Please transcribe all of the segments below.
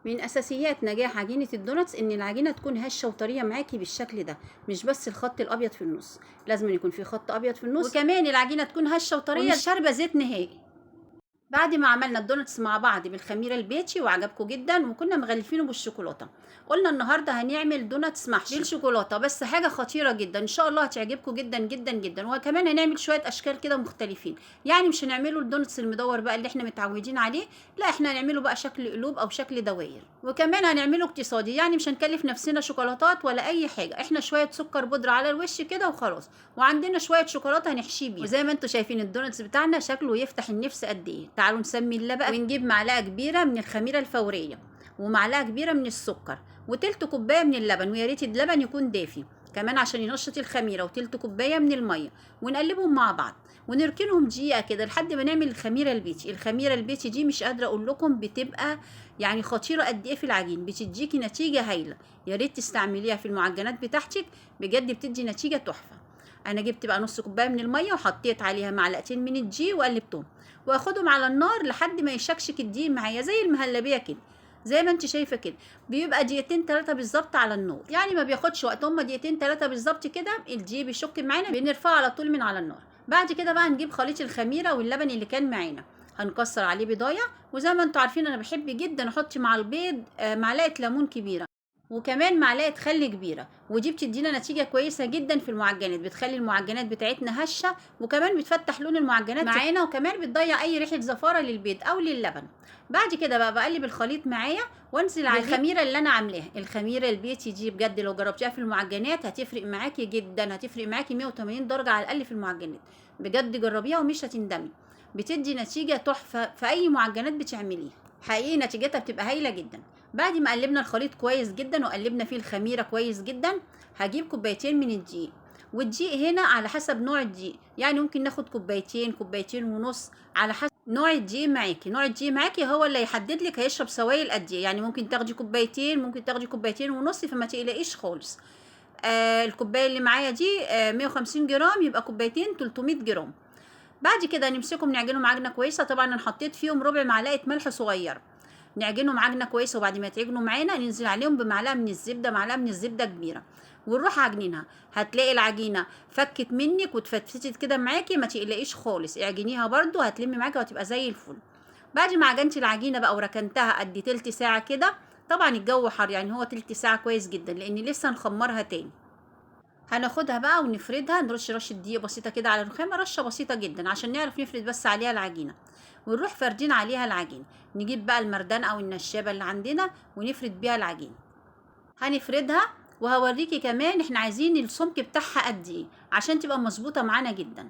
من اساسيات نجاح عجينه الدوناتس ان العجينه تكون هشه وطريه معاكي بالشكل ده، مش بس الخط الابيض في النص، لازم يكون في خط ابيض في النص، وكمان العجينه تكون هشه وطريه ومش شاربه زيت نهائي. بعد ما عملنا الدونتس مع بعض بالخميره البيتشي وعجبكم جدا وكنا مغلفينه بالشوكولاته، قلنا النهارده هنعمل دونتس محشي بالشوكولاته، بس حاجه خطيره جدا ان شاء الله هتعجبكم جدا جدا جدا. وكمان هنعمل شويه اشكال كده مختلفين، يعني مش هنعمله الدونتس المدور بقى اللي احنا متعودين عليه، لا احنا هنعمله بقى شكل قلوب او شكل دواير. وكمان هنعمله اقتصادي، يعني مش هنكلف نفسنا شوكولاتات ولا اي حاجه، احنا شويه سكر بودره على الوش كده وخلاص، وعندنا شويه شوكولاته هنحشيه بيها. وزي ما انتم شايفين الدونتس بتاعنا شكله يفتح النفس قد ايه. تعالوا نسمي الله بقى ونجيب معلقه كبيره من الخميره الفوريه، ومعلقه كبيره من السكر، وتلت كوبايه من اللبن، ويا ريت اللبن يكون دافي كمان عشان ينشط الخميره، وتلت كوبايه من الميه، ونقلبهم مع بعض ونركنهم دقيقه كده لحد ما نعمل الخميره البيتي. الخميره البيتي دي مش قادره اقول لكم بتبقى يعني خطيره قد ايه في العجين، بتديكي نتيجه هايله، يا ريت تستعمليها في المعجنات بتاعتك، بجد بتدي نتيجه تحفه. انا جبت بقى نص كوبايه من الميه وحطيت عليها معلقتين من الدقيق وقلبتهم، واخدهم على النار لحد ما يشكشك الدقيق معايا زي المهلبيه كده، زي ما انت شايفه كده. بيبقى دقيقتين 3 بالظبط على النار، يعني ما بياخدش وقت، هما دقيقتين 3 بالظبط كده الدقيق بيشك معانا، بنرفعه على طول من على النار. بعد كده بقى نجيب خليط الخميره واللبن اللي كان معانا، هنكسر عليه بيضايه، وزي ما انتوا عارفين انا بحب جدا احط مع البيض معلقه ليمون كبيره، وكمان معلقه خل كبيره، ودي بتدينا نتيجه كويسه جدا في المعجنات، بتخلي المعجنات بتاعتنا هشه، وكمان بتفتح لون المعجنات معانا، وكمان بتضيع اي ريحه زفاره للبيض او للبن. بعد كده بقى بقلب الخليط معايا وانزل على الخميره اللي انا عاملاها. الخميره البيتي دي بجد لو جربتيها في المعجنات هتفرق معاكي جدا، هتفرق معاكي 180 درجه على الاقل في المعجنات، بجد جربيها ومش هتندمي، بتدي نتيجه تحفه في اي معجنات بتعمليها، حقيقي نتيجتها بتبقى هايله جدا. بعد ما قلبنا الخليط كويس جدا وقلبنا فيه الخميره كويس جدا، هجيب كوبايتين من الدقيق، والدقيق هنا على حسب نوع الدقيق، يعني ممكن ناخد كوبايتين، كوبايتين ونص، على حسب نوع الدقيق معاكي. نوع الدقيق معاكي هو اللي هيحدد لك هيشرب سوائل قد ايه، يعني ممكن تاخدي كوبايتين، ممكن تاخدي كوبايتين ونص، فما تقلقيش خالص. الكوبايه اللي معايا دي 150 جرام، يبقى كوبايتين 300 جرام. بعد كده نمسكهم نعجنهم عجنه كويسه، طبعا انا حطيت فيهم ربع معلقه ملح صغير، نعجنهم عجنه كويسه، وبعد ما يتعجنوا معانا ننزل عليهم بمعلقه من الزبده، معلقه من الزبده كبيره، ونروح عجنينها. هتلاقي العجينه فكت منك واتفتفتت كده معاكي، ما تقلقيش خالص، اعجنيها برده هتلم معاكي وهتبقى زي الفل. بعد ما عجنت العجينه بقى وركنتها قد تلت ساعه كده، طبعا الجو حر يعني هو تلت ساعه كويس جدا لان لسه نخمرها تاني. هناخدها بقى ونفردها، نرش رشه دقيق بسيطه كده على الرخامه، رشه بسيطه جدا عشان نعرف نفرد بس عليها العجينه، ونروح فردين عليها العجين. نجيب بقى المردان او النشابه اللي عندنا ونفرد بيها العجين، هنفردها، وهوريكي كمان احنا عايزين السمك بتاعها قد ايه عشان تبقى مظبوطه معانا جدا.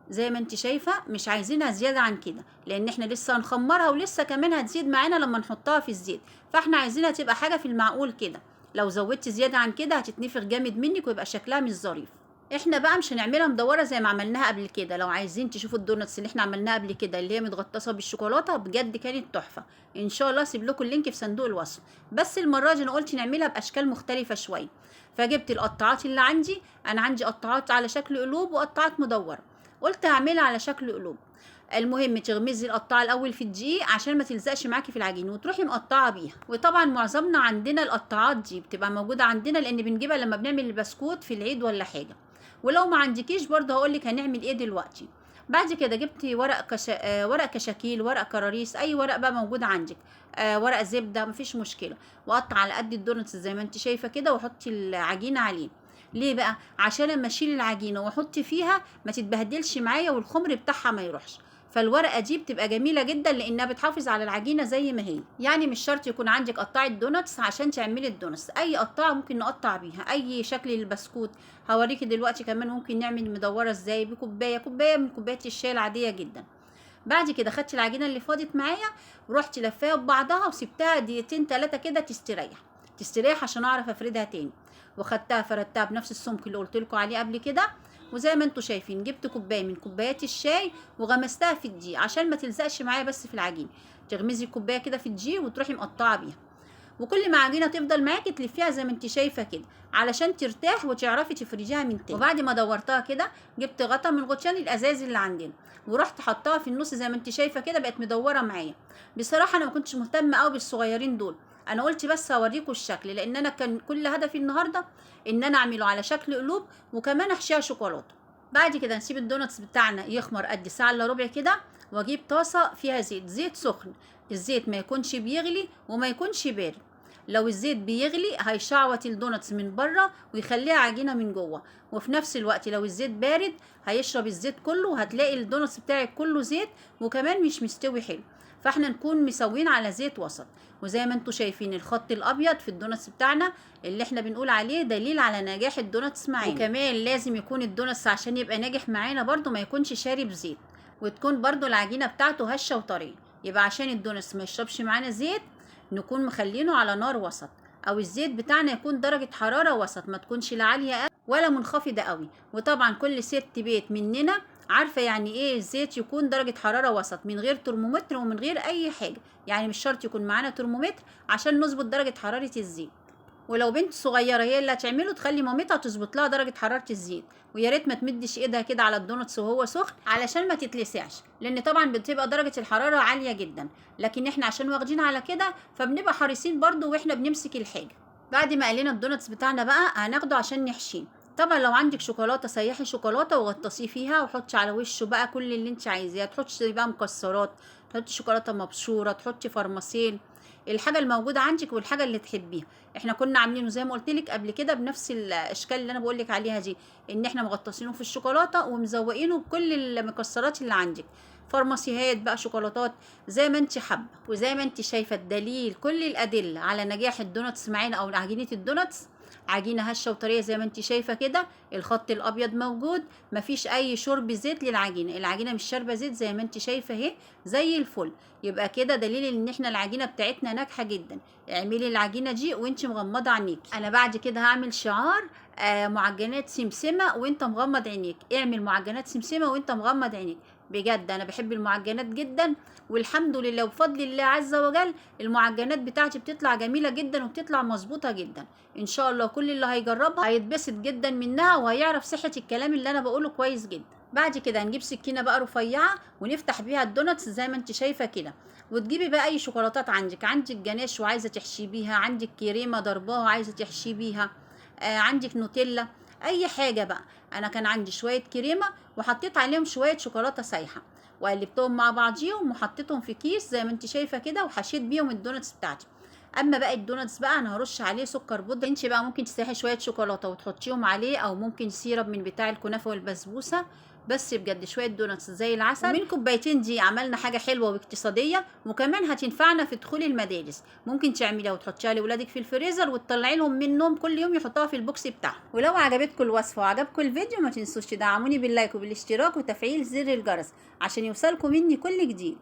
زي ما انت شايفه مش عايزينها زياده عن كده، لان احنا لسه هنخمرها ولسه كمان هتزيد معانا لما نحطها في الزيت، فاحنا عايزينها تبقى حاجه في المعقول كده، لو زودت زياده عن كده هتتنفخ جامد منك ويبقى شكلها مش ظريف. احنا بقى مش هنعملها مدوره زي ما عملناها قبل كده، لو عايزين تشوفوا الدونتس اللي احنا عملناها قبل كده اللي هي متغطسه بالشوكولاته بجد كانت تحفه، ان شاء الله اسيب لكم اللينك في صندوق الوصف. بس المره دي انا قلت نعملها باشكال مختلفه شويه، فجبت القطاعات اللي عندي، انا عندي قطاعات على شكل قلوب وقطاعات مدوره، قلت هعملها على شكل قلوب. المهم تغمزي القطاعه الاول في الدقيق عشان ما تلزقش معاكي في العجين، وتروحي مقطعه بيها. وطبعا معظمنا عندنا القطاعات دي بتبقى موجوده عندنا لان بنجيبها لما بنعمل البسكوت في العيد ولا حاجه، ولو ما عندكيش برضه هقولك هنعمل ايه دلوقتي. بعد كده جبت ورق كشاكيل، ورق كراريس، اي ورق بقى موجود عندك، ورق زبده مفيش مشكله، وقطع على قد الدونتس زي ما انت شايفه كده، وحطي العجينه عليه. ليه بقى؟ عشان لما اشيل العجينه واحط فيها ما تتبهدلش معايا والخمر بتاعها ما يروحش، فالورقه دي بتبقى جميله جدا لانها بتحافظ على العجينه زي ما هي. يعني مش شرط يكون عندك قطاعه دونتس عشان تعملي الدونتس، اي قطاعه ممكن نقطع بيها اي شكل للبسكوت. هوريكي دلوقتي كمان ممكن نعمل مدوره ازاي، كوبايه من كوبايات الشاي العاديه جدا. بعد كده خدت العجينه اللي فاضت معايا ورحت لفاها ببعضها وسبتها دقيقتين 3 كده تستريح عشان اعرف افردها تاني، وخدتها فردتها بنفس السمك اللي قلت لكم عليه قبل كده. وزي ما انتم شايفين جبت كوبايه من كوبايات الشاي وغمستها في الدقيق عشان ما تلزقش معايا بس في العجين، تغمزي الكوبايه كده في الدقيق وتروحي مقطعه بيها. وكل ما عجينه تفضل معاكي تلفيها زي ما انت شايفه كده علشان ترتاح وتعرفي تفرجيها من تاني. وبعد ما دورتها كده جبت غطا من غطيان الازاز اللي عندنا ورحت حطاها في النص زي ما انت شايفه كده، بقت مدوره معايا. بصراحه انا ما كنتش مهتمه قوي بالصغيرين دول، انا قلت بس اوريكم الشكل، لان انا كان كل هدفي النهارده ان انا اعمله على شكل قلوب وكمان احشيها شوكولاته. بعد كده نسيب الدوناتس بتاعنا يخمر قد ساعه الا ربع كده، واجيب طاسه فيها زيت سخن. الزيت ما يكونش بيغلي وما يكونش بارد. لو الزيت بيغلي هيشعوط الدوناتس من بره ويخليها عجينه من جوه، وفي نفس الوقت لو الزيت بارد هيشرب الزيت كله وهتلاقي الدوناتس بتاعك كله زيت وكمان مش مستوي حلو. فاحنا نكون مسوين على زيت وسط. وزي ما انتم شايفين الخط الابيض في الدوناتس بتاعنا اللي احنا بنقول عليه دليل على نجاح الدوناتس معانا. وكمان لازم يكون الدوناتس عشان يبقى ناجح معانا برده ما يكونش شارب زيت، وتكون برده العجينه بتاعته هشه وطريه. يبقى عشان الدوناتس ما يشربش معانا زيت نكون مخلينه على نار وسط، او الزيت بتاعنا يكون درجه حراره وسط، ما تكونش لا عاليه قوي ولا منخفضه قوي. وطبعا كل ست بيت مننا عارفه يعني ايه الزيت يكون درجه حراره وسط من غير ترمومتر ومن غير اي حاجه، يعني مش شرط يكون معانا ترمومتر عشان نظبط درجه حراره الزيت. ولو بنت صغيره هي اللي هتعمله تخلي مامتها تظبط لها درجه حراره الزيت، ويا ريت ما تمدش ايدها كده على الدونتس وهو سخن علشان ما تتلسعش، لان طبعا بتبقى درجه الحراره عاليه جدا، لكن احنا عشان واخدين على كده فبنبقى حريصين برضو واحنا بنمسك الحاجه. بعد ما قلينا الدونتس بتاعنا بقى هناخده عشان نحشيه. طبعا لو عندك شوكولاته سيحي شوكولاته وغطسيه فيها وحطي على وشه بقى كل اللي انت عايزاه، تحطي بقى مكسرات، تحطي شوكولاته مبشوره، تحطي فرماسيل، الحاجه الموجوده عندك والحاجه اللي تحبيها. احنا كنا عاملينه زي ما قلت لك قبل كده بنفس الاشكال اللي انا بقول لك عليها دي، ان احنا مغطسينه في الشوكولاته ومزوقينه بكل المكسرات اللي عندك، فرماسيهات بقى، شوكولاتات، زي ما انت حابه. وزي ما انت شايفه الدليل كل الادله على نجاح الدوناتس معانا او عجينه الدوناتس، عجينه هشه وطريه زي ما انت شايفه كده، الخط الابيض موجود، مفيش اي شرب زيت للعجينه، العجينه مش شاربه زيت زي ما انت شايفه اهي زي الفل. يبقى كده دليل ان احنا العجينه بتاعتنا ناجحه جدا. اعملي العجينه دي وانت مغمضه عينيك. انا بعد كده هعمل شعار معجنات سمسمه وانت مغمض عينيك، اعمل معجنات سمسمه وانت مغمض عينيك. بجد انا بحب المعجنات جدا، والحمد لله وبفضل الله عز وجل المعجنات بتاعتي بتطلع جميله جدا وبتطلع مظبوطه جدا. ان شاء الله كل اللي هيجربها هيتبسط جدا منها وهيعرف صحه الكلام اللي انا بقوله كويس جدا. بعد كده هنجيب سكينه بقى رفيعه ونفتح بيها الدوناتس زي ما انت شايفه كده، وتجيبي بقى اي شوكولاتات عندك جناش وعايزه تحشي بيها، عندك كريمه ضرباها وعايزه تحشي بيها، عندك نوتيلا، اي حاجه بقى. انا كان عندي شويه كريمه وحطيت عليهم شويه شوكولاته سايحه وقلبتهم مع بعضيهم وحطيتهم في كيس زي ما انت شايفه كده وحشيت بيهم الدوناتس بتاعتي. اما بقى الدوناتس بقى انا هرش عليه سكر بودره، انت بقى ممكن تسيحي شويه شوكولاته وتحطيهم عليه، او ممكن سيرب من بتاع الكنافه والبسبوسه. بس بجد شويه دوناتس زي العسل، ومن كوبايتين دي عملنا حاجه حلوه واقتصاديه وكمان هتنفعنا في دخول المدارس. ممكن تعمليها وتحطيها لاولادك في الفريزر وتطلعي لهم منهم كل يوم يحطوها في البوكس بتاعهم. ولو عجبتكم الوصفه وعجبكم الفيديو ما تنسوش تدعموني باللايك وبالاشتراك وتفعيل زر الجرس عشان يوصلكم مني كل جديد.